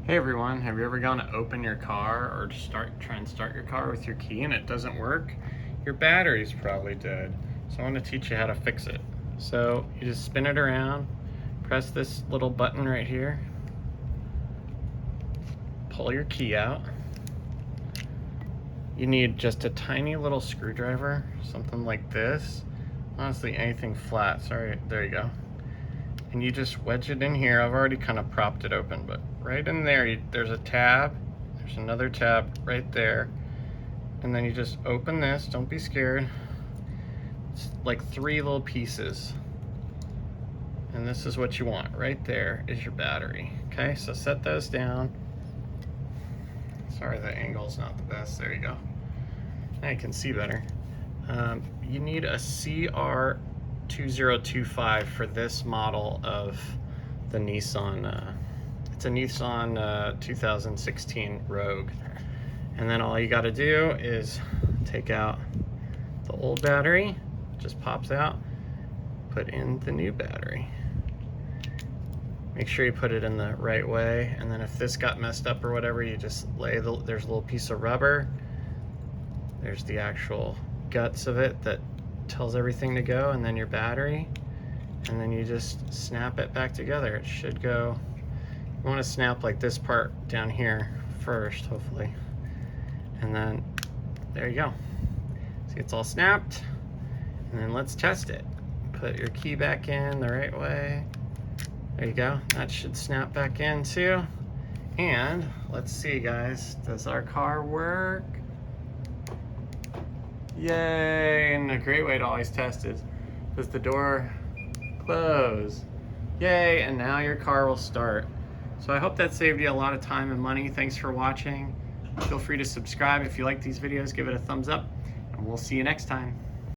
Hey everyone, have you ever gone to open your car or to try and start your car with your key and it doesn't work? Your battery's probably dead. So I want to teach you how to fix it. So you just spin it around, press this little button right here, pull your key out. You need just a tiny little screwdriver, something like this. Honestly, anything flat, sorry, there you go. And you just wedge it in here. I've already kind of propped it open, but right in there, there's a tab. There's another tab right there. And then you just open this, don't be scared. It's like 3 little pieces. And this is what you want. Right there is your battery. Okay, so set those down. Sorry, the angle's not the best. There you go. Now you can see better. You need a CR2025 for this model of the Nissan. It's a Nissan 2016 Rogue. And then all you got to do is take out the old battery, just pops out, put in the new battery. Make sure you put it in the right way, and then if this got messed up or whatever, you just there's a little piece of rubber. There's the actual guts of it that tells everything to go, and then your battery, and then you just snap it back together. It should go. You want to snap like this part down here first, hopefully, and then there you go. See, it's all snapped, and then let's test it. Put your key back in the right way. There you go. That should snap back in too. And let's see, guys, does our car work? Yay! And a great way to always test is, does the door close? Yay! And now your car will start. So I hope that saved you a lot of time and money. Thanks for watching. Feel free to subscribe if you like these videos. Give it a thumbs up, and we'll see you next time.